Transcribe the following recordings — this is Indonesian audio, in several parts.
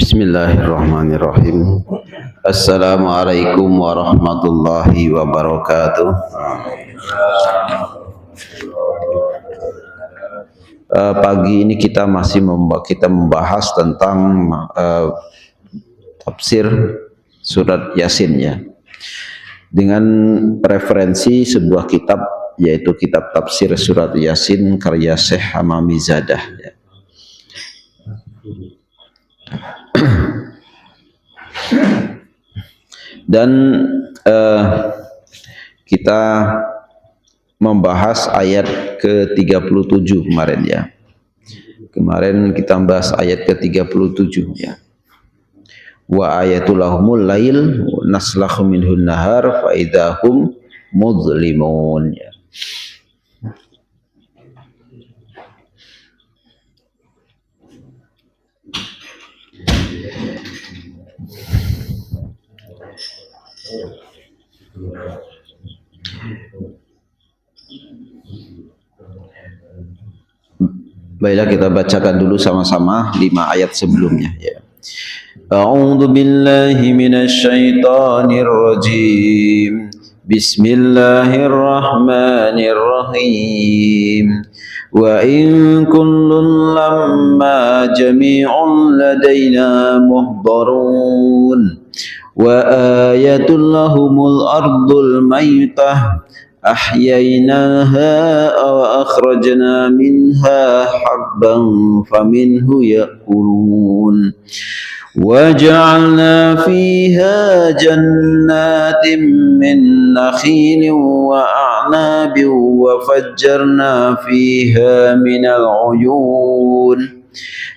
Bismillahirrahmanirrahim. Assalamualaikum warahmatullahi wabarakatuh. Pagi ini kita masih membahas tentang tafsir surat Yasin ya. Dengan referensi sebuah kitab yaitu kitab tafsir surat Yasin karya Syekh Hamamizadah ya. Dan kita membahas ayat ke-37 kemarin ya. Kemarin kita membahas ayat ke-37 ya. Wa ayatul lahumul lail naslakhu minhun nahar fa idahum mudlimun ya. Baiklah, kita bacakan dulu sama-sama 5 ayat sebelumnya ya. A'udzu billahi minasy syaithanir rajim. Bismillahirrahmanirrahim. Wa in kullun lamma jami'un ladaina muhdarun. Wa ayatul lahumul ardul maytah أحييناها وأخرجنا منها حبا فمنه يأكلون وجعلنا فيها جنات من نخيل وأعناب وفجرنا فيها من العيون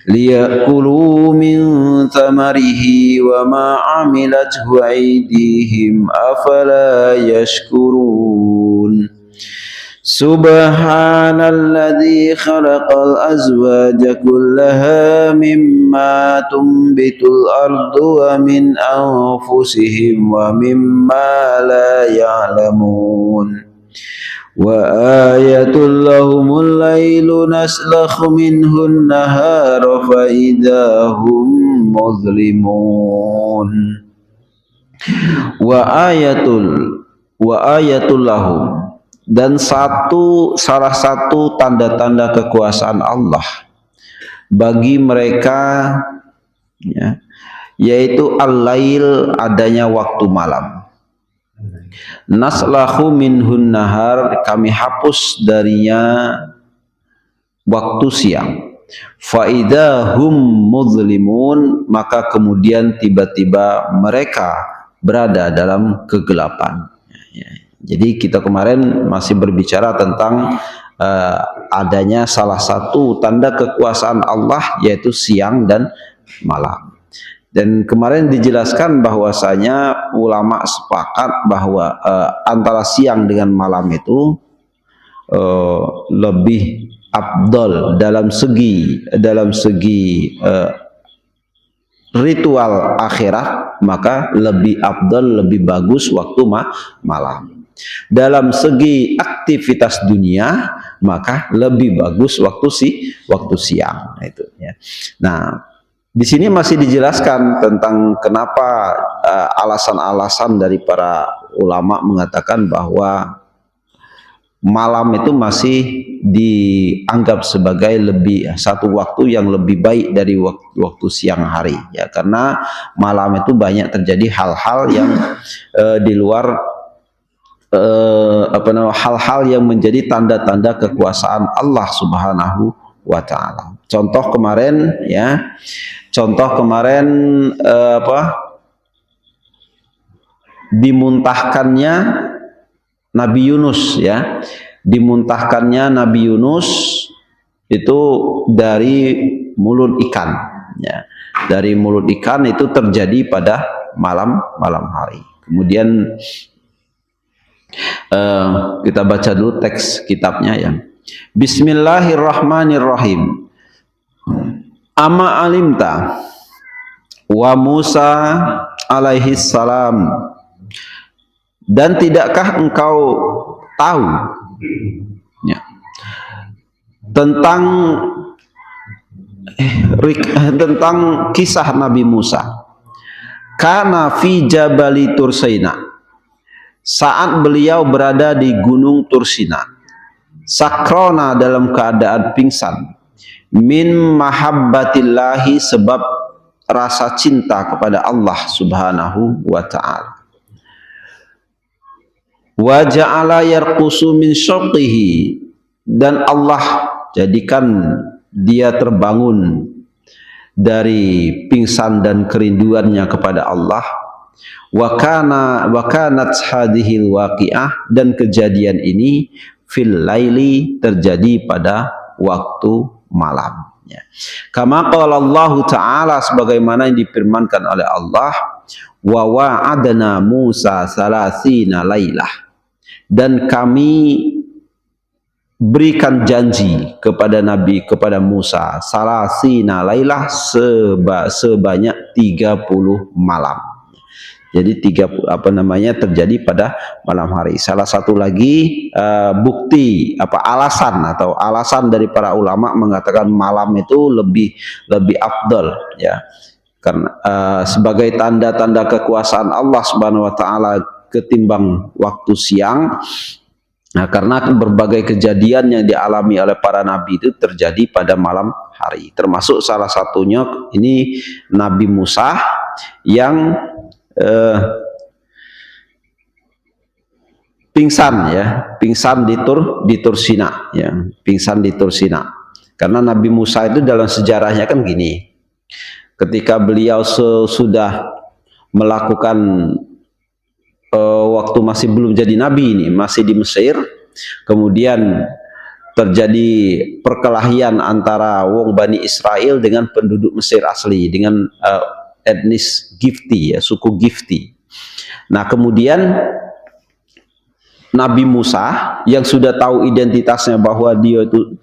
ليأكلوا من ثمره وما عملته أيديهم أفلا يشكرون سبحان الذي خلق الأزواج كلها مما تنبت الأرض ومن أنفسهم ومما لا يعلمون وآية لهم الليل نسلخ منه النهار فإذا هم مظلمون وآية لهم. Dan salah satu tanda-tanda kekuasaan Allah bagi mereka ya, yaitu al-lail, adanya waktu malam. Naslahu minhun nahar, kami hapus darinya waktu siang. Fa idahum muzlimun, maka kemudian tiba-tiba mereka berada dalam kegelapan. Jadi kita kemarin masih berbicara tentang adanya salah satu tanda kekuasaan Allah yaitu siang dan malam. Dan kemarin dijelaskan bahwasanya ulama sepakat bahwa antara siang dengan malam itu lebih afdal dalam segi ritual akhirat, maka lebih afdal, lebih bagus waktu malam. Dalam segi aktivitas dunia, maka lebih bagus waktu siang itu ya. Nah, di sini masih dijelaskan tentang kenapa alasan-alasan dari para ulama mengatakan bahwa malam itu masih dianggap sebagai satu waktu yang lebih baik dari waktu siang hari ya, karena malam itu banyak terjadi hal-hal yang di luar hal-hal yang menjadi tanda-tanda kekuasaan Allah Subhanahu wa ta'ala. Contoh kemarin dimuntahkannya Nabi Yunus ya. Dimuntahkannya Nabi Yunus itu dari mulut ikan ya. Dari mulut ikan itu terjadi pada malam hari. Kemudian kita baca dulu teks kitabnya ya. Bismillahirrahmanirrahim. Ama alimta wa Musa alaihi salam, dan tidakkah engkau tahu ya, tentang tentang kisah Nabi Musa. Kana fi Jabali Tursaina, saat beliau berada di Gunung Tursina, sakrona dalam keadaan pingsan, min mahabbatillahi sebab rasa cinta kepada Allah Subhanahu wa taala. Wa ja'ala yarqusu min syauqihi, dan Allah jadikan dia terbangun dari pingsan dan kerinduannya kepada Allah. Wa kanat hadhil waqi'ah, dan kejadian ini fil laili, terjadi pada waktu malam. Kama qala Allah Ta'ala, sebagaimana yang difirmankan oleh Allah, wa wa'adna Musa salasina lailah, dan kami berikan janji kepada Musa salasina lailah, sebanyak 30 malam. Jadi 30 terjadi pada malam hari. Salah satu lagi bukti alasan dari para ulama mengatakan malam itu lebih afdal, ya. Karena sebagai tanda-tanda kekuasaan Allah Subhanahu wa taala ketimbang waktu siang. Nah, karena berbagai kejadian yang dialami oleh para nabi itu terjadi pada malam hari. Termasuk salah satunya ini Nabi Musa yang pingsan di Tursina, ya, pingsan di Tursina. Karena Nabi Musa itu dalam sejarahnya kan gini, ketika beliau sudah melakukan waktu masih belum jadi nabi, ini masih di Mesir, kemudian terjadi perkelahian antara wong Bani Israel dengan penduduk Mesir asli, dengan etnis Gifti, ya, suku Gifti. Nah, kemudian Nabi Musa yang sudah tahu identitasnya bahwa dia itu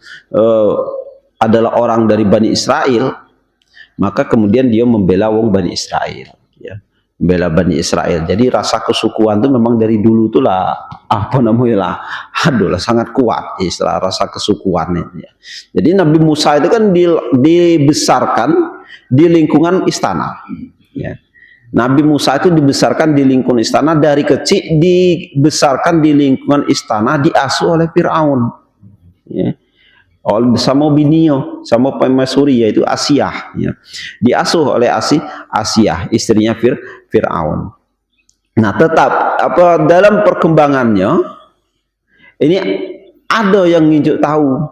adalah orang dari Bani Israel, maka kemudian dia membela wong Bani Israel, ya. Membela Bani Israel. Jadi rasa kesukuan itu memang dari dulu tuh lah, sangat kuat istilah rasa kesukuan ini, ya. Jadi Nabi Musa itu kan dibesarkan di lingkungan istana, ya. Nabi Musa itu dibesarkan di lingkungan istana, dari kecil dibesarkan di lingkungan istana, diasuh oleh Fir'aun, ya. Sama binio, sama permaisuri, yaitu Asiyah, ya. Diasuh oleh Asiyah, istrinya Fir'aun. Nah, tetap dalam perkembangannya ini ada yang nginjuk tahu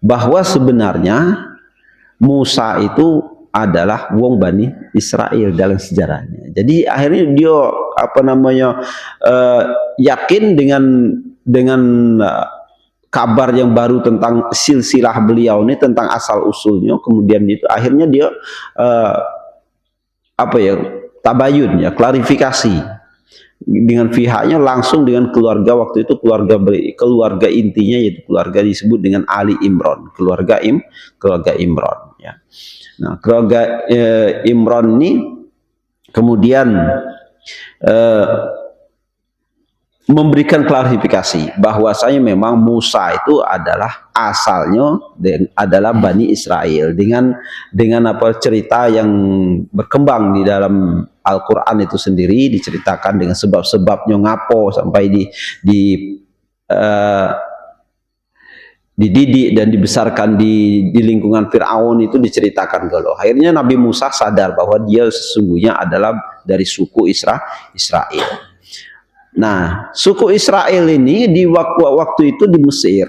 bahwa sebenarnya Musa itu adalah wong Bani Israel dalam sejarahnya. Jadi akhirnya dia yakin dengan kabar yang baru tentang silsilah beliau ini, tentang asal usulnya. Kemudian itu akhirnya dia tabayun, ya, klarifikasi dengan pihaknya, langsung dengan keluarga. Waktu itu keluarga intinya, yaitu keluarga disebut dengan Ali Imran, keluarga Imran, ya. Nah, keluarga Imran ini kemudian memberikan klarifikasi bahwasanya memang Musa itu adalah asalnya adalah Bani Israel, dengan cerita yang berkembang di dalam Al-Quran itu sendiri, diceritakan dengan sebab-sebabnya ngapo sampai dididik dan dibesarkan di lingkungan Fir'aun, itu diceritakan dulu. Akhirnya Nabi Musa sadar bahwa dia sesungguhnya adalah dari suku Israel. Nah, suku Israel ini di waktu itu di Mesir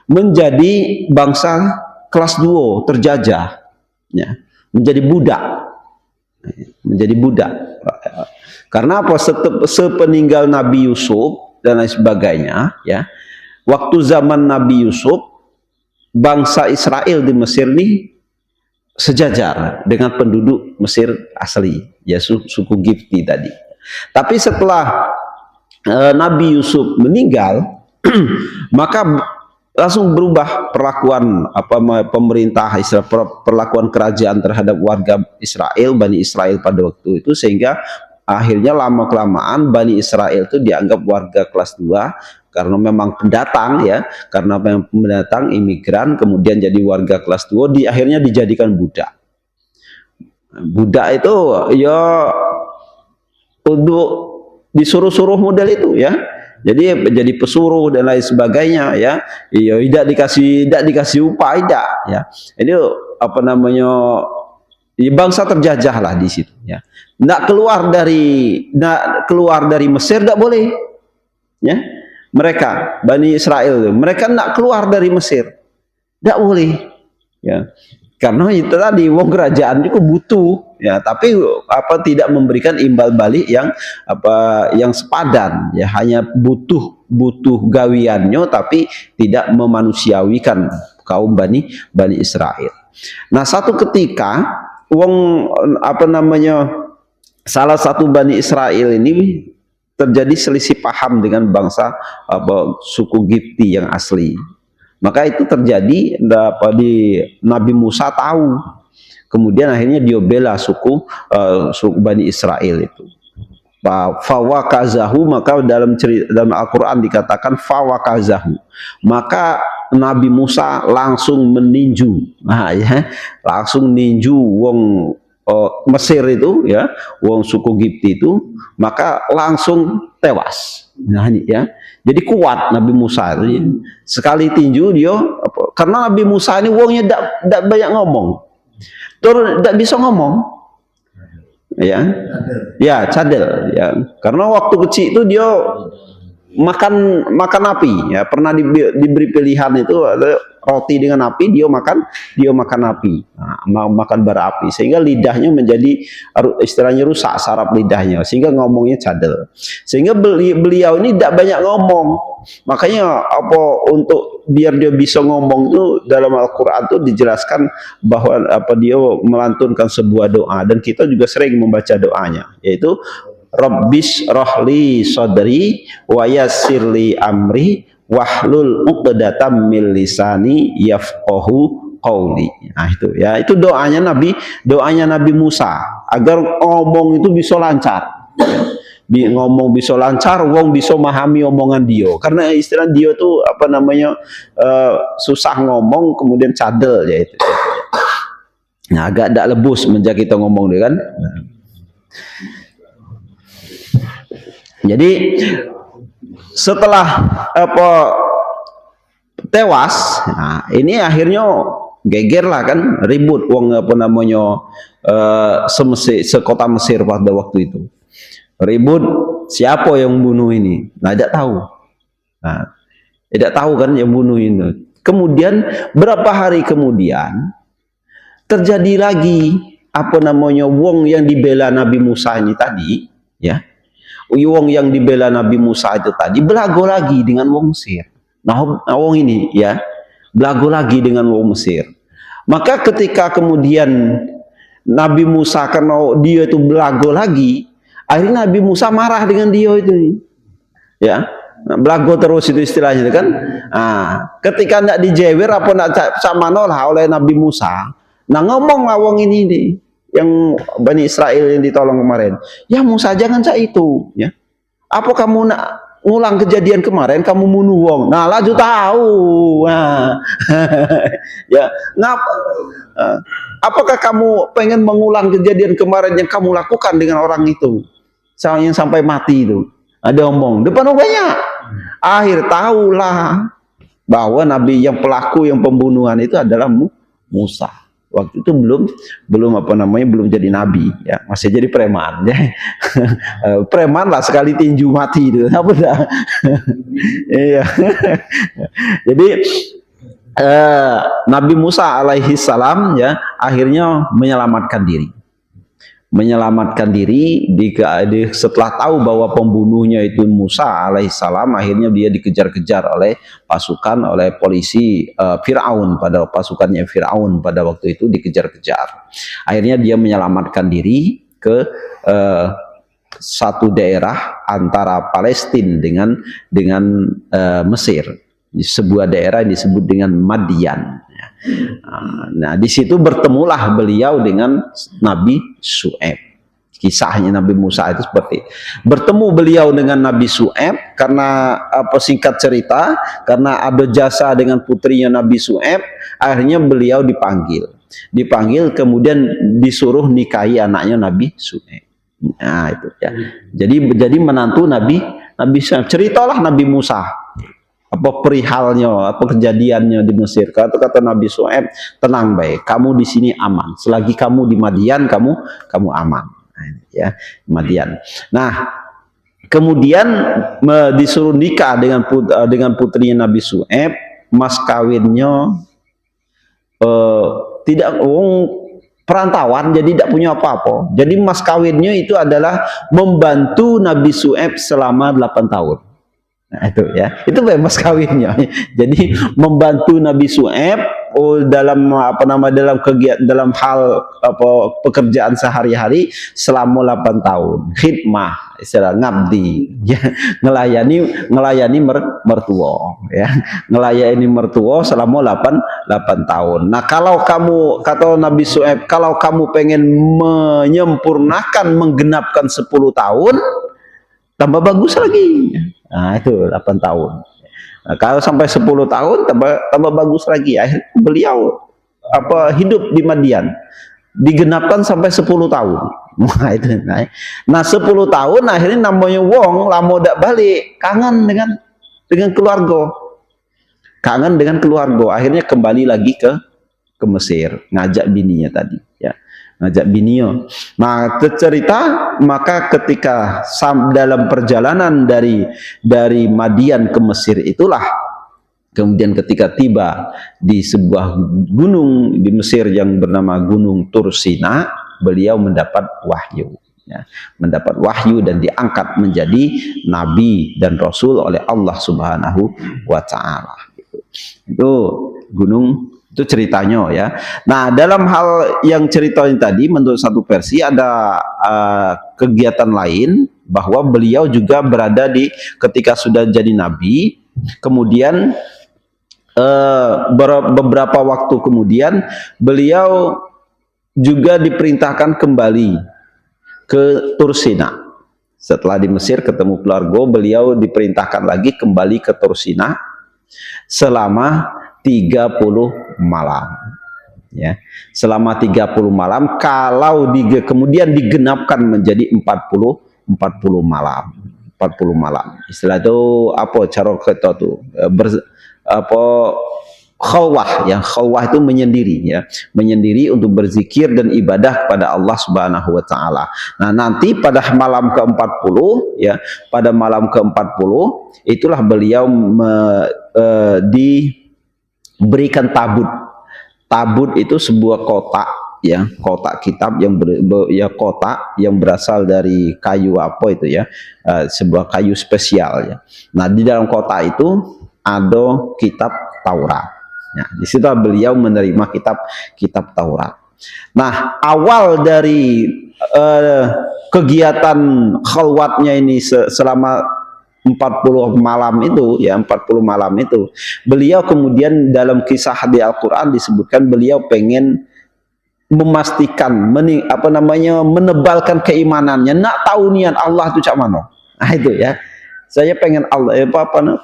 menjadi bangsa kelas 2 terjajah, ya, menjadi budak. Karena apa? Sepeninggal Nabi Yusuf dan lain sebagainya, ya, waktu zaman Nabi Yusuf, bangsa Israel di Mesir ini sejajar dengan penduduk Mesir asli, ya, suku Gifti tadi. Tapi setelah Nabi Yusuf meninggal, maka langsung berubah perlakuan pemerintah Israel, perlakuan kerajaan terhadap warga Israel, Bani Israel pada waktu itu, sehingga akhirnya lama-kelamaan Bani Israel itu dianggap warga kelas 2 karena memang pendatang ya, karena memang pendatang imigran kemudian jadi warga kelas 2, akhirnya dijadikan budak. Budak itu ya untuk disuruh-suruh model itu ya. Jadi pesuruh dan lain sebagainya ya. Iya, tidak dikasih upah tidak ya. Ini apa namanya, ya, bangsa terjajah lah di situ ya. Nggak keluar dari Mesir nggak boleh ya. Mereka Bani Israel mereka nggak keluar dari Mesir, nggak boleh ya. Karena itu tadi wong kerajaan itu butuh ya, tapi tidak memberikan imbal balik yang sepadan ya, hanya butuh gawiannya tapi tidak memanusiawikan kaum Bani Israel. Nah, satu ketika wong salah satu Bani Israel ini terjadi selisih paham dengan bangsa suku Gipti yang asli. Maka itu terjadi di Nabi Musa tahu. Kemudian akhirnya dia bela suku Bani Israel itu. Fawakazahu, maka dalam Al-Quran dikatakan fawakazahu. Maka Nabi Musa langsung meninju. Nah, ya, langsung ninju wong Mesir itu ya, wong suku Gipti itu, maka langsung tewas. Nah, ini ya. Jadi kuat Nabi Musa itu. Sekali tinju dia, karena Nabi Musa ini wongnya tidak banyak ngomong. Terus tidak bisa ngomong. Ya. Ya, cadel ya. Karena waktu kecil itu dia makan api ya. Pernah diberi pilihan itu ada roti dengan api, dia makan api, nah, makan bara api, sehingga lidahnya menjadi istilahnya rusak saraf lidahnya, sehingga ngomongnya cadel. Sehingga beliau ini tidak banyak ngomong, makanya untuk biar dia bisa ngomong itu dalam Al-Quran itu dijelaskan bahwa dia melantunkan sebuah doa, dan kita juga sering membaca doanya, yaitu Rabbis rohli sodri wa yassirli amri wahlul 'uqdatam min lisani yafqahu qauli. Nah itu ya, itu doanya Nabi Musa agar ngomong itu bisa lancar. Ngomong bisa lancar, wong bisa memahami omongan dia. Karena istilah dia tuh susah ngomong kemudian cadel ya itu. Nah, agak tidak lebus menjak kita ngomong deh kan. Nah. Jadi setelah tewas, nah, ini akhirnya geger lah kan, ribut wong sekota Mesir pada waktu itu. Ribut siapa yang bunuh ini? Nah, tidak tahu. Nah, tidak tahu kan yang bunuh ini. Kemudian berapa hari kemudian terjadi lagi wong yang dibela Nabi Musa ini tadi, ya. Wong yang dibela Nabi Musa itu tadi belago lagi dengan wong Mesir. Nah, wong ini ya belago lagi dengan wong Mesir. Maka ketika kemudian Nabi Musa, karena dia itu belago lagi, akhirnya Nabi Musa marah dengan dia itu. Ya, belago terus itu istilahnya kan. Nah, ketika tidak dijewer tidak sama nolah oleh Nabi Musa, nah ngomonglah wong ini nih, yang Bani Israel yang ditolong kemarin, ya Musa jangan itu ya, apa kamu nak ngulang kejadian kemarin, kamu bunuh wong, nah laju tahu, nah ya apakah kamu pengen mengulang kejadian kemarin yang kamu lakukan dengan orang itu yang sampai mati itu, ada omong depan banyak, akhir tahulah bahwa Nabi yang pelaku yang pembunuhan itu adalah Musa. Waktu itu belum jadi nabi ya, masih jadi preman ya. Preman lah, sekali tinju mati itu apa dah. Iya. Jadi Nabi Musa alaihi salam ya akhirnya menyelamatkan diri setelah tahu bahwa pembunuhnya itu Musa alaihissalam. Akhirnya dia dikejar-kejar oleh polisi Fir'aun, pada pasukannya Fir'aun pada waktu itu dikejar-kejar. Akhirnya dia menyelamatkan diri ke satu daerah antara Palestina dengan Mesir, di sebuah daerah yang disebut dengan Madian. Nah, di situ bertemulah beliau dengan Nabi Syu'aib. Kisahnya Nabi Musa itu seperti bertemu beliau dengan Nabi Syu'aib karena singkat cerita, karena ada jasa dengan putrinya Nabi Syu'aib, akhirnya beliau dipanggil kemudian disuruh nikahi anaknya Nabi Syu'aib. Nah itu ya. Jadi menantu Nabi Syu'aib. Ceritalah Nabi Musa apa perihalnya, apa kejadiannya di Mesir. Kata Nabi Syu'aib, tenang baik, kamu di sini aman. Selagi kamu di Madian, kamu aman. Nah, ya, Madian. Nah, kemudian disuruh nikah dengan putrinya Nabi Syu'aib, mas kawinnya tidak perantauan, jadi tidak punya apa-apa. Jadi mas kawinnya itu adalah membantu Nabi Syu'aib selama 8 tahun. Nah, itu ya, itu mas kawinnya. Jadi membantu Nabi Syu'aib dalam dalam hal pekerjaan sehari-hari selama 8 tahun. Khidmah, istilah ngabdi, ya, ngelayani mertua, ya. Ngelayani mertua selama 8 tahun. Nah, kalau kamu, kata Nabi Syu'aib, kalau kamu pengen menyempurnakan menggenapkan 10 tahun, tambah bagus lagi. Nah, itu 8 tahun. Nah, kalau sampai 10 tahun tambah bagus lagi. Akhirnya beliau hidup di Madian. Digenapkan sampai 10 tahun. Nah, itu. Nah, 10 tahun akhirnya namanya wong lamo dak balik, kangen dengan keluarga. Kangen dengan keluarga. Akhirnya kembali lagi ke Mesir, ngajak bininya tadi, ya. Ngajak bininya. Nah, cerita maka ketika dalam perjalanan dari Madian ke Mesir itulah, kemudian ketika tiba di sebuah gunung di Mesir yang bernama Gunung Tursina, beliau mendapat wahyu, ya. Mendapat wahyu dan diangkat menjadi nabi dan rasul oleh Allah Subhanahu wa taala. Itu gunung, itu ceritanya, ya. Nah, dalam hal yang ceritanya tadi, menurut satu versi ada kegiatan lain bahwa beliau juga berada ketika sudah jadi nabi, kemudian beberapa waktu kemudian beliau juga diperintahkan kembali ke Tursina. Setelah di Mesir ketemu keluarga, beliau diperintahkan lagi kembali ke Tursina selama 30 malam, ya. Selama 30 malam, kalau kemudian digenapkan menjadi 40 malam. 40 malam. Istilah itu apa cara kita tuh? Khalwah, ya. Khalwah itu menyendiri, ya. Menyendiri untuk berzikir dan ibadah kepada Allah Subhanahu wa taala. Nah, nanti pada malam ke-40, ya, pada malam ke-40 itulah beliau diberikan tabut. Tabut itu sebuah kotak, ya, kotak kitab kotak yang berasal dari kayu ya, sebuah kayu spesial, ya. Nah, di dalam kotak itu ada kitab Taurat. Nah, di situ beliau menerima kitab Taurat. Nah, awal dari kegiatan khalwatnya ini selama 40 malam itu, ya, 40 malam itu, beliau kemudian dalam kisah di Al-Quran disebutkan beliau pengen memastikan, menebalkan keimanannya. Nak tahu niat Allah itu cak mana. Nah, itu, ya. Saya pengen Allah,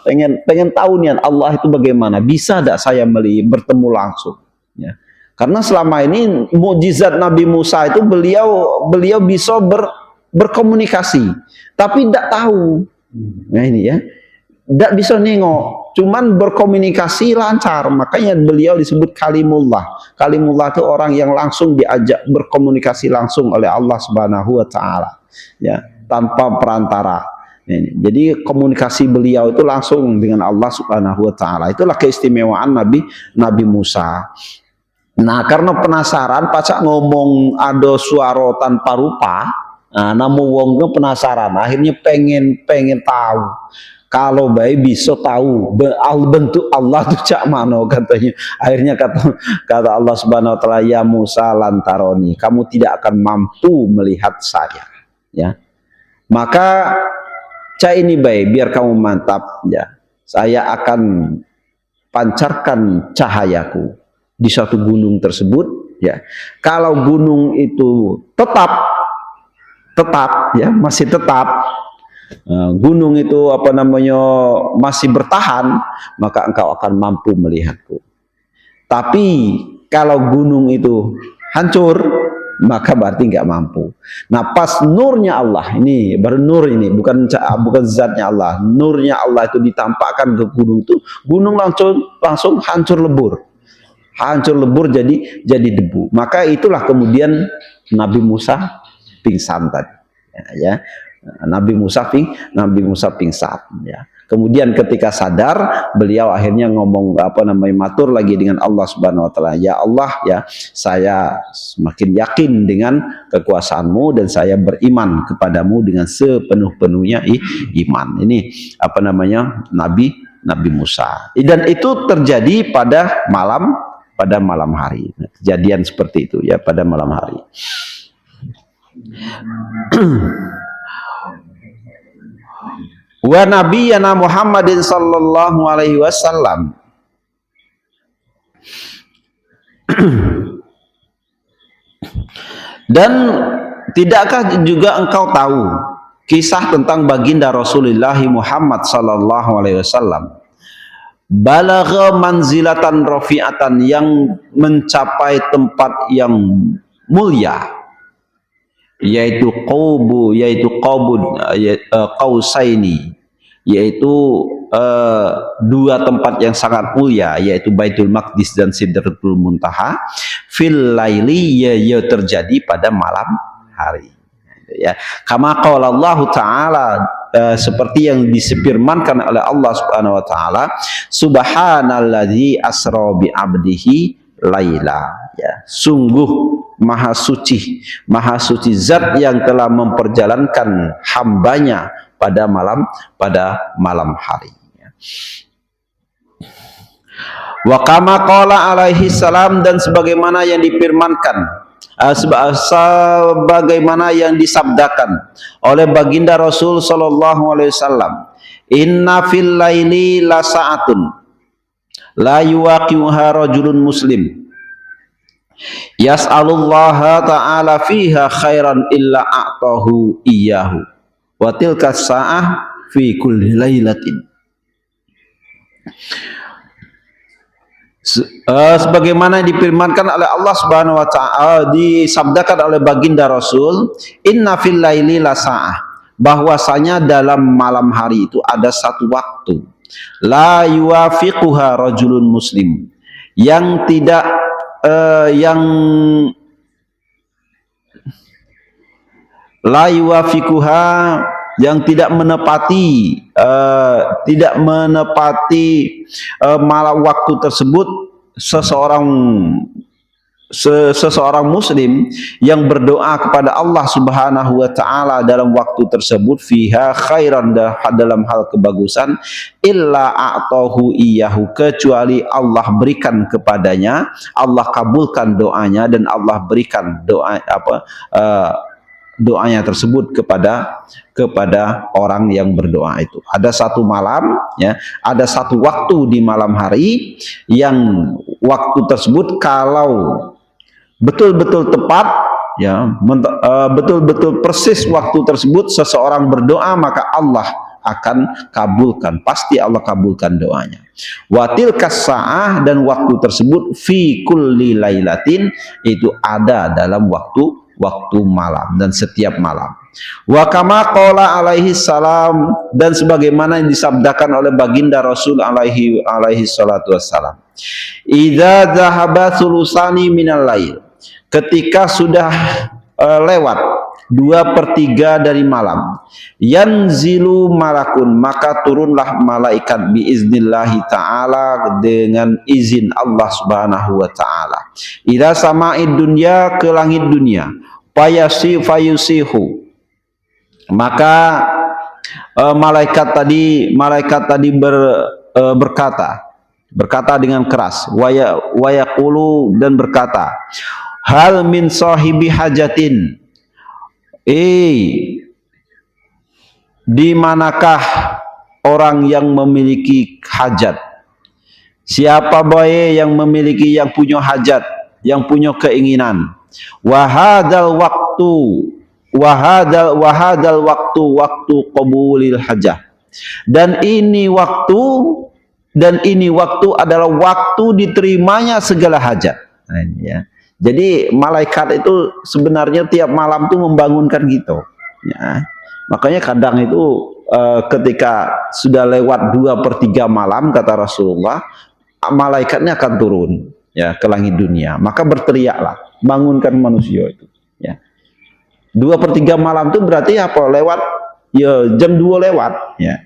pengen tahu niat Allah itu bagaimana. Bisa tidak saya bertemu langsung, ya. Karena selama ini mukjizat Nabi Musa itu beliau bisa berkomunikasi, tapi tidak tahu. Nah, ini, ya, tidak bisa nengok, cuman berkomunikasi lancar. Makanya beliau disebut kalimullah. Kalimullah itu orang yang langsung diajak berkomunikasi langsung oleh Allah Subhanahu wa taala, ya, tanpa perantara. Jadi komunikasi beliau itu langsung dengan Allah Subhanahu wa taala. Itulah keistimewaan Nabi Musa. Nah, karena penasaran, pacak ngomong ada suara tanpa rupa. Nah, namu wongnya penasaran, akhirnya pengen tahu. Kalau baik bisa tahu bentuk Allah itu cak mana, katanya. Akhirnya kata Allah Subhanahu wa taala, ya Musa lantaroni, kamu tidak akan mampu melihat saya, ya. Maka cak ini baik, biar kamu mantap, ya. Saya akan pancarkan cahayaku di suatu gunung tersebut, ya. Kalau gunung itu tetap tetap, ya, masih tetap, gunung itu apa namanya masih bertahan, maka engkau akan mampu melihatku. Tapi kalau gunung itu hancur, maka berarti nggak mampu. Nah, pas nurnya Allah ini, baru nur ini, bukan zatnya Allah, nurnya Allah itu ditampakkan ke gunung itu, gunung langsung hancur lebur jadi debu. Maka itulah kemudian Nabi Musa pingsan tadi, ya. Nabi Musa pingsan, ya. Kemudian ketika sadar, beliau akhirnya ngomong matur lagi dengan Allah Subhanahu wa taala, ya Allah, ya, saya semakin yakin dengan kekuasaanmu dan saya beriman kepadamu dengan sepenuh-penuhnya iman. Ini Nabi Musa. Dan itu terjadi pada malam hari. Kejadian seperti itu, ya, pada malam hari. Wa nabiyyana Muhammadin sallallahu alaihi wasallam dan tidakkah juga engkau tahu kisah tentang baginda Rasulullah Muhammad sallallahu alaihi wasallam, balagha manzilatan rafi'atan, yang mencapai tempat yang mulia, yaitu qausaini, yaitu dua tempat yang sangat mulia, yaitu Baitul Maqdis dan Sidratul Muntaha, fil laili, ya terjadi pada malam hari, ya. Kama qala Allah taala, seperti yang disifirmankan oleh Allah Subhanahu wa taala, subhanalladzi asra bi 'abdihi laila, ya, sungguh maha suci zat yang telah memperjalankan hambanya pada malam hari, ya. Wa kama qala alaihi salam, dan sebagaimana yang difirmankan, sebagaimana yang disabdakan oleh baginda Rasul sallallahu alaihi wasallam, inna fil laili la sa'atun la yuwaqi'uha rajulun muslim yas'alullaha ta'ala fiha khairan illa a'tahu iyyahu wa tilka sa'ah fi kulli lailatin. Sebagaimana difirmankan oleh Allah Subhanahu wa taala, disabdakan oleh baginda Rasul, inna fil laili la sa'ah, bahwasanya dalam malam hari itu ada satu waktu, la yuwafiquha rajulun muslim, yang tidak yang tidak menepati malam waktu tersebut seseorang muslim yang berdoa kepada Allah Subhanahu wa taala dalam waktu tersebut, fiha khairan, dalam hal kebagusan, illa a'tahu iyyahu, kecuali Allah berikan kepadanya, Allah kabulkan doanya, dan Allah berikan doanya tersebut kepada orang yang berdoa itu. Ada satu malam, ya, ada satu waktu di malam hari yang waktu tersebut kalau betul-betul tepat, ya, betul-betul persis waktu tersebut seseorang berdoa, maka Allah akan kabulkan, pasti Allah kabulkan doanya. Wa tilkas sa'ah, dan waktu tersebut fi kulli lailatin, itu ada dalam waktu malam dan setiap malam. Wa kama qala alaihi salam, dan sebagaimana yang disabdakan oleh baginda Rasul alaihi salatu wassalam, idza dhahaba thulusani minal lail, ketika sudah lewat 2/3 dari malam, yanzilu malakun, maka turunlah malaikat biiznillahi ta'ala, dengan izin Allah Subhanahu wa ta'ala, ila sama'id dunya, ke langit dunia, fayusihu, maka malaikat tadi berkata dengan keras, wayaqulu, dan berkata, hal min sahibi hajatin, di manakah orang yang memiliki hajat? Siapa boy yang punya hajat, yang punya keinginan? Wa hadzal waktu, wahadal waktu qabulil hajah. Dan ini waktu adalah waktu diterimanya segala hajat. Nah, ini ya. Jadi malaikat itu sebenarnya tiap malam tuh membangunkan gitu. Ya. Makanya kadang itu ketika sudah lewat 2/3 malam kata Rasulullah, malaikatnya akan turun ya ke langit dunia. Maka berteriaklah, bangunkan manusia itu. Ya. 2/3 malam itu berarti apa? Lewat ya jam 2 lewat ya.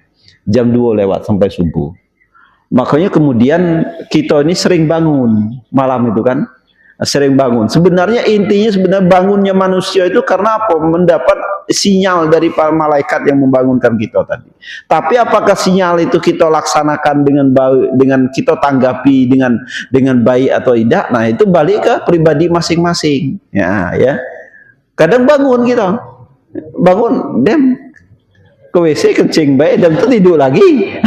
Jam 2 lewat sampai subuh. Makanya kemudian kita ini sering bangun malam itu kan. Sering bangun. Sebenarnya intinya bangunnya manusia itu karena apa? Mendapat sinyal dari para malaikat yang membangunkan kita tadi. Tapi apakah sinyal itu kita laksanakan dengan kita tanggapi dengan baik atau tidak? Nah, itu balik ke pribadi masing-masing. Ya. Kadang bangun kita. Bangun, ke WC kencing baik dan tidur lagi.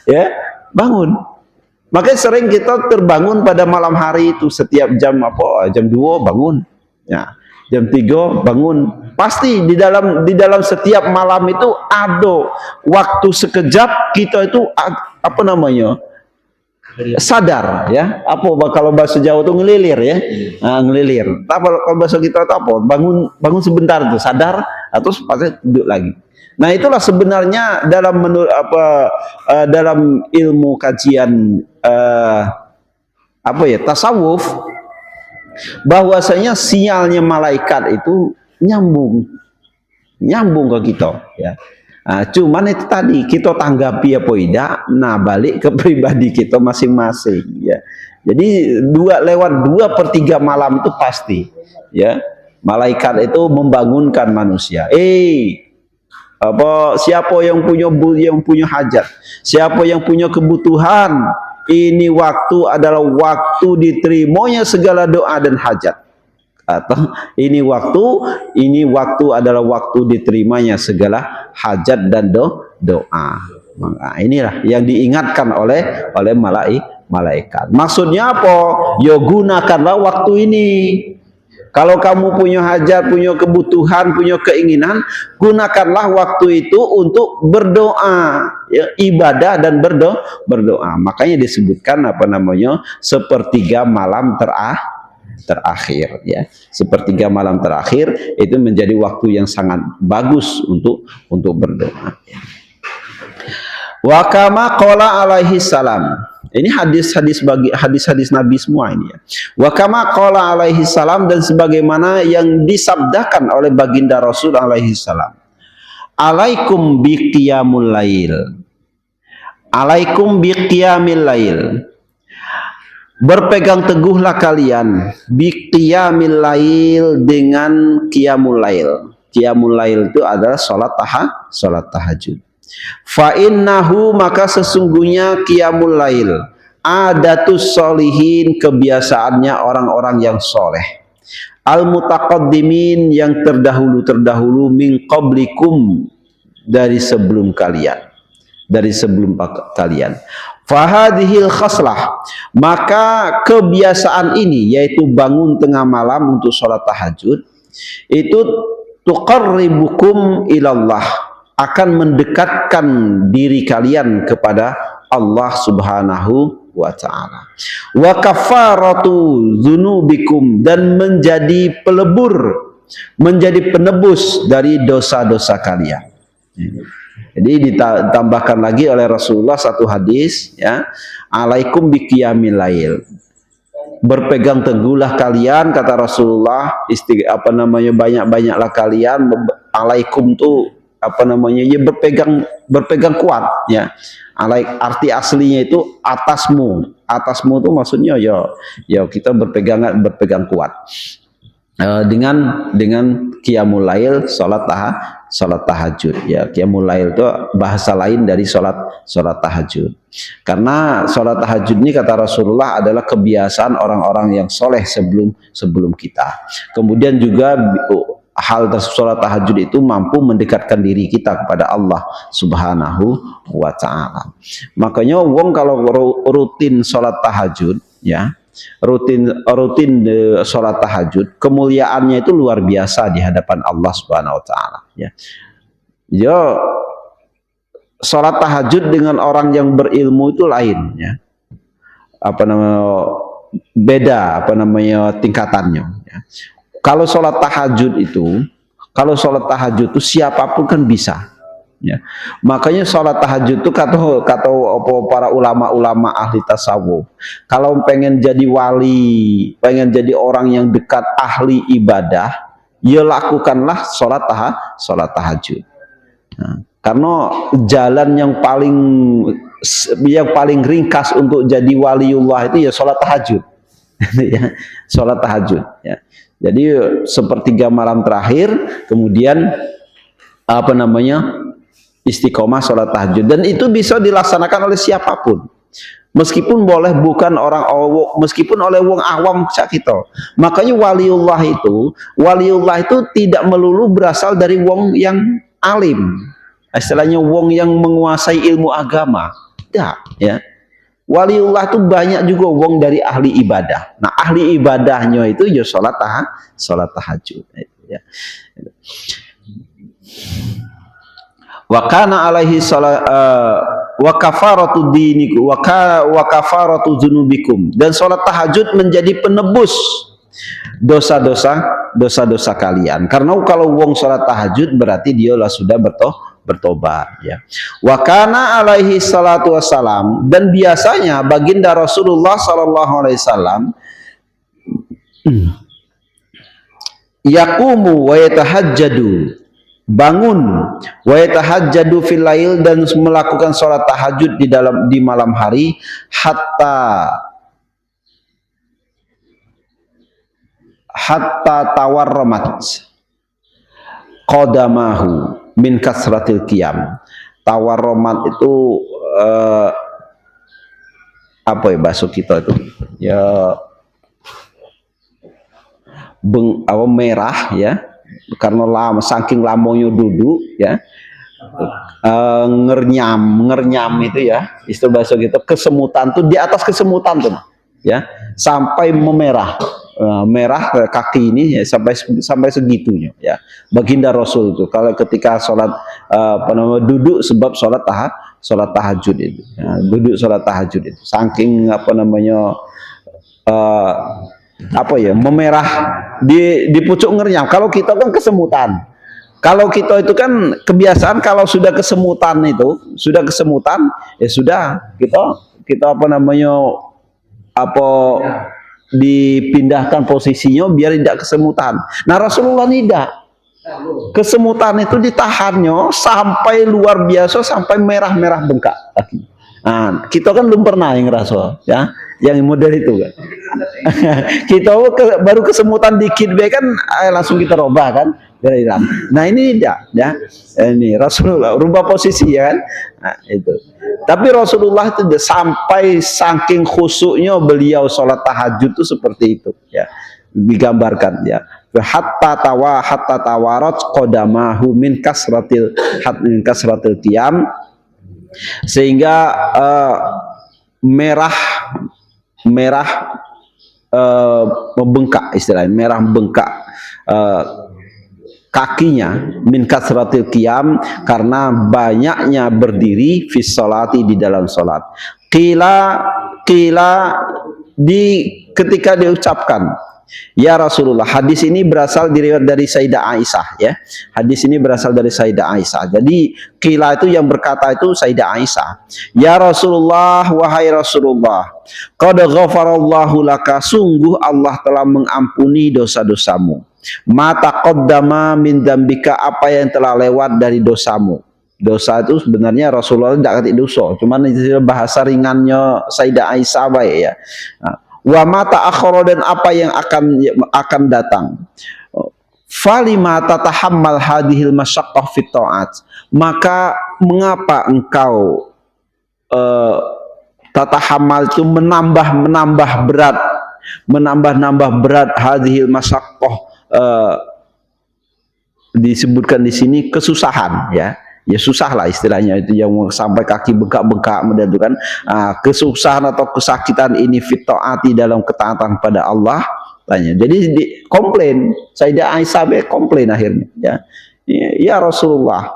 Ya, bangun. Makanya sering kita terbangun pada malam hari itu setiap jam 2 bangun. Ya, jam 3 bangun. Pasti di dalam setiap malam itu ada waktu sekejap kita itu sadar ya. Kalau bahasa Jawa itu ngelilir ya. Nah, ngelilir. Kalau bahasa kita itu apa? Bangun sebentar itu sadar atau pasti duduk lagi. Nah, itulah sebenarnya dalam ilmu kajian tasawuf, bahwasanya sinyalnya malaikat itu nyambung ke kita ya. Nah, cuman itu tadi kita tanggapi apa tidak, nah balik ke pribadi kita masing-masing ya. Jadi lewat 2/3 malam itu pasti ya, malaikat itu membangunkan manusia. Siapa yang punya hajat, siapa yang punya kebutuhan, ini waktu adalah waktu diterimanya segala doa dan hajat. Atau ini waktu adalah waktu diterimanya segala hajat dan doa. Maka inilah yang diingatkan oleh malaikat. Maksudnya apa? Ya gunakanlah waktu ini. Kalau kamu punya hajat, punya kebutuhan, punya keinginan, gunakanlah waktu itu untuk berdoa, ya, ibadah dan berdoa. Makanya disebutkan sepertiga malam terakhir, ya. Sepertiga malam terakhir itu menjadi waktu yang sangat bagus untuk berdoa. Wa kama qala alaihi salam. Ini hadis-hadis Nabi semua ini ya. Wa kama qala alaihi salam, dan sebagaimana yang disabdakan oleh baginda Rasul alaihi salam. Alaikum biqiyamul lail. Alaikum biqiyamil lail. Berpegang teguhlah kalian biqiyamil lail, dengan qiyamul lail. Qiyamul lail itu adalah salat tahajud. Fa innahu, maka sesungguhnya qiyamul lail adatus solihin, kebiasaannya orang-orang yang soleh, al mutaqaddimin, yang terdahulu min qablikum, dari sebelum kalian, fahadhil khaslah, maka kebiasaan ini, yaitu bangun tengah malam untuk sholat tahajud, itu tuqarribukum ilallah, akan mendekatkan diri kalian kepada Allah Subhanahu wa ta'ala. Wa kafaratu dzunubikum, dan menjadi penebus dari dosa-dosa kalian. Jadi ditambahkan lagi oleh Rasulullah satu hadis ya, alaikum biqiyamil lail. Berpegang teguhlah kalian, kata Rasulullah, banyak-banyaklah kalian. Alaikum tuh ya berpegang kuat ya. Arti aslinya itu atasmu itu maksudnya ya kita berpegang kuat dengan qiyamul lail, salat tahajud ya. Qiyamul lail itu bahasa lain dari salat tahajud, karena salat tahajud ini kata Rasulullah adalah kebiasaan orang-orang yang soleh sebelum kita. Kemudian juga sholat tahajud itu mampu mendekatkan diri kita kepada Allah Subhanahu wa ta'ala. Makanya wong kalau rutin sholat tahajud ya, rutin sholat tahajud, kemuliaannya itu luar biasa di hadapan Allah Subhanahu wa taala ya. Sholat tahajud dengan orang yang berilmu itu lain ya. Beda tingkatannya ya. Kalau sholat tahajud itu siapapun kan bisa ya. Makanya sholat tahajud itu kata para ulama-ulama ahli tasawuf, kalau pengen jadi wali, pengen jadi orang yang dekat ahli ibadah, ya lakukanlah sholat tahajud. Nah, karena jalan yang paling ringkas untuk jadi waliullah itu ya sholat tahajud. Ya, sholat tahajud ya. Jadi sepertiga malam terakhir, kemudian istiqomah sholat tahajud, dan itu bisa dilaksanakan oleh siapapun, meskipun meskipun oleh wong awam sakito. Makanya waliullah itu tidak melulu berasal dari wong yang alim, istilahnya wong yang menguasai ilmu agama, tidak ya. Waliullah itu banyak juga wong dari ahli ibadah. Nah, ahli ibadahnya itu ya sholat tahajud ya. Wa kana alaihi wa kafaratu dinikum wa kafaratu dzunubikum, dan sholat tahajud menjadi penebus dosa-dosa kalian. Karena kalau wong sholat tahajud berarti dia sudah bertobat ya. Wa kana alaihi salatu wassalam, dan biasanya baginda Rasulullah sallallahu alaihi wasallam yaqumu wa yatahajjadu, bangun, wa yatahajjadu fil lail, dan melakukan sholat tahajud di malam hari, hatta tawarramat qadamahu min kasratil qiyam. Tawarramat itu apa ya bahasa kita itu ya, merah ya, karena saking lamonya duduk ya, ngernyam itu ya, istilah bahasa kita, kesemutan tuh di atas kesemutan tuh ya, sampai memerah, merah kaki ini ya, sampai segitunya ya. Baginda Rasul itu kalau ketika sholat duduk, sebab sholat tahajud itu ya, duduk sholat tahajud itu saking memerah di pucuk ngernyam. Kalau kita kan kesemutan, kalau kita itu kan kebiasaan, kalau sudah kesemutan ya sudah, kita dipindahkan posisinya biar tidak kesemutan. Nah, Rasulullah tidak. Kesemutan itu ditahannya sampai luar biasa, sampai merah-merah bengkak lagi. Nah, kita kan belum pernah yang ngerasa ya, yang model itu kan. Kita baru kesemutan dikit kan langsung kita robah kan, biar hilang. Nah, ini tidak ya. Ini Rasulullah rubah posisi ya kan. Nah, itu. Tapi Rasulullah itu sampai saking khusyuknya beliau sholat tahajud itu seperti itu ya, digambarkan ya. Hatta tawarat qadamahu min kasratil qiyam, sehingga merah membengkak, istilahnya merah membengkak kakinya, min kasratil qiyam, karena banyaknya berdiri, fis sholati, di dalam sholat. Ketika diucapkan ya Rasulullah, hadis ini berasal dari Sayyidah Aisyah ya. Hadis ini berasal dari Sayyidah Aisyah. Jadi qila itu yang berkata itu Sayyidah Aisyah. Ya Rasulullah, wahai Rasulullah, qad ghafarallahu laka, sungguh Allah telah mengampuni dosa-dosamu. Ma taqaddama min dzambika, apa yang telah lewat dari dosamu. Dosa itu sebenarnya Rasulullah tidak kata dosa, cuman itu bahasa ringannya Sayyidah Aisyah baik ya. Nah, wa ma ta'akhkhara, dan apa yang akan datang. Falima tatahammal hadhil masyaqqah fit ta'at, maka mengapa engkau tatahammal itu menambah berat hadhil masyaqqah, disebutkan di sini kesusahan ya, ya susah lah istilahnya itu, yang sampai kaki bengkak-bengkak kemudian itu kan, kesusahan atau kesakitan ini fit taati dalam ketaatan pada Allah. Tanya, jadi komplain Sayyidah Aisyah, komplain akhirnya, ya Rasulullah,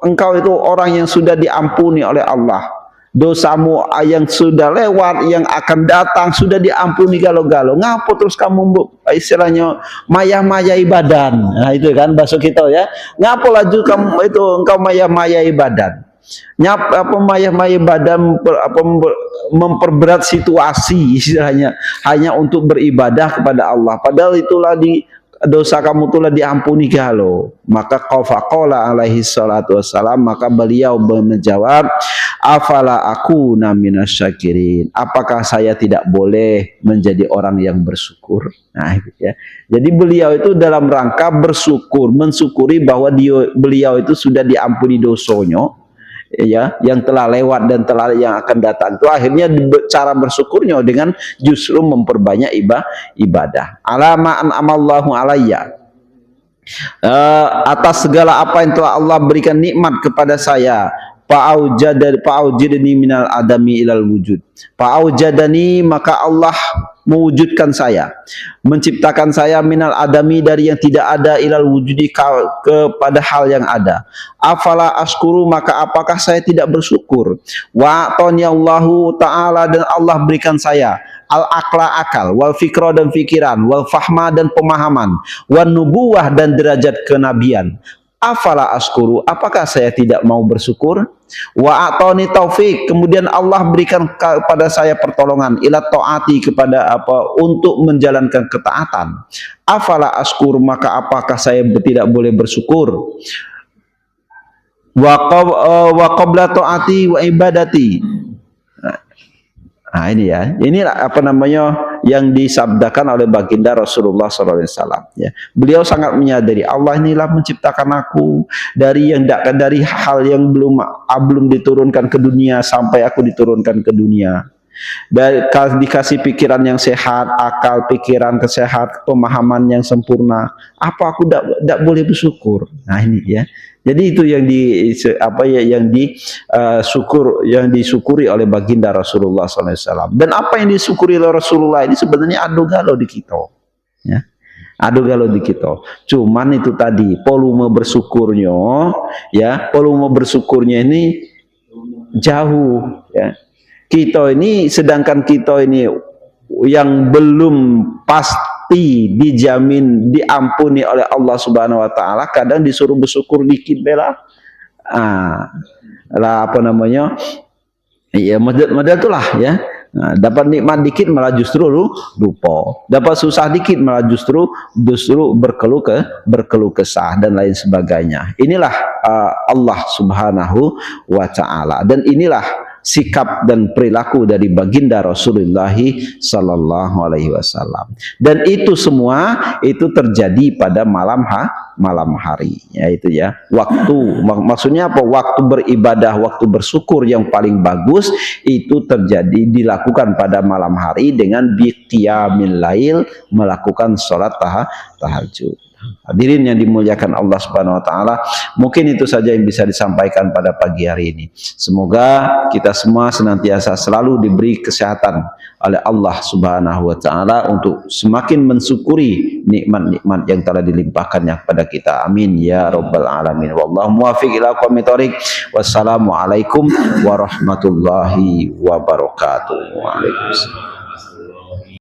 engkau itu orang yang sudah diampuni oleh Allah, dosamu yang sudah lewat, yang akan datang sudah diampuni galau-galau, ngapa terus kamu istilahnya maya-mayai badan. Nah itu kan bahasa kita ya, ngapa laju kamu itu engkau maya-mayai badan, maya-mayai badan, memperberat situasi istilahnya hanya untuk beribadah kepada Allah, padahal itulah dosa kamu telah diampuni galau. Maka qafaqala alaihi salatu wassalam, maka beliau menjawab, afala aku minasyakirin, apakah saya tidak boleh menjadi orang yang bersyukur. Nah ya, jadi beliau itu dalam rangka bersyukur, mensyukuri bahwa beliau itu sudah diampuni dosanya, ya, yang telah lewat dan yang akan datang. Itu akhirnya cara bersyukurnya dengan justru memperbanyak ibadah. Alama an'amallahu alayya, atas segala apa yang telah Allah berikan nikmat kepada saya. Fa'aujadani minal adami ilal wujud. Fa'aujadani, maka Allah mewujudkan saya, menciptakan saya minal adami, dari yang tidak ada, ilal wujudi, kepada hal yang ada. Afala askuru, maka apakah saya tidak bersyukur. Wa atoni Allahu ta'ala, dan Allah berikan saya al-aqla, akal, wal fikra, dan fikiran, wal fahma, dan pemahaman, wan nubuwah, dan derajat kenabian. Afala askuru, apakah saya tidak mau bersyukur. Wa atoni taufik, kemudian Allah berikan kepada saya pertolongan, ila taati, kepada untuk menjalankan ketaatan. Afala askur, maka apakah saya tidak boleh bersyukur. Wa qabla taati wa ibadati. Nah ini ya, inilah yang disabdakan oleh baginda Rasulullah SAW. Ya, beliau sangat menyadari Allah inilah menciptakan aku dari hal yang belum diturunkan ke dunia sampai aku diturunkan ke dunia. Dan dikasih pikiran yang sehat, akal, pikiran kesehat, pemahaman yang sempurna. Apa aku tidak boleh bersyukur? Nah ini ya. Jadi itu yang disyukuri oleh baginda Rasulullah SAW. Dan apa yang disyukuri oleh Rasulullah ini sebenarnya adu galau di kita. Ya. Adu galau di kita. Cuman itu tadi volume bersyukurnya ini jauh. Ya. Sedangkan kita ini yang belum pasti dijamin diampuni oleh Allah Subhanahu wa taala, kadang disuruh bersyukur dikit bela. Ya model itulah ya. Nah, dapat nikmat dikit malah justru lupa, dapat susah dikit malah justru berkeluh kesah dan lain sebagainya. Inilah Allah Subhanahu wa taala, dan inilah sikap dan perilaku dari baginda Rasulullah sallallahu alaihi wasallam. Dan itu semua itu terjadi pada malam hari, yaitu ya maksudnya apa? Waktu beribadah, waktu bersyukur yang paling bagus itu dilakukan pada malam hari dengan biqiyamil lail, melakukan sholat tahajud. Hadirin yang dimuliakan Allah Subhanahu wa taala, mungkin itu saja yang bisa disampaikan pada pagi hari ini. Semoga kita semua senantiasa selalu diberi kesehatan oleh Allah Subhanahu wa taala untuk semakin mensyukuri nikmat-nikmat yang telah dilimpahkannya kepada kita. Amin ya rabbal alamin. Wallahu muwaffiq ila aqwamit thoriq. Wassalamualaikum warahmatullahi wabarakatuh. Waalaikumsalam.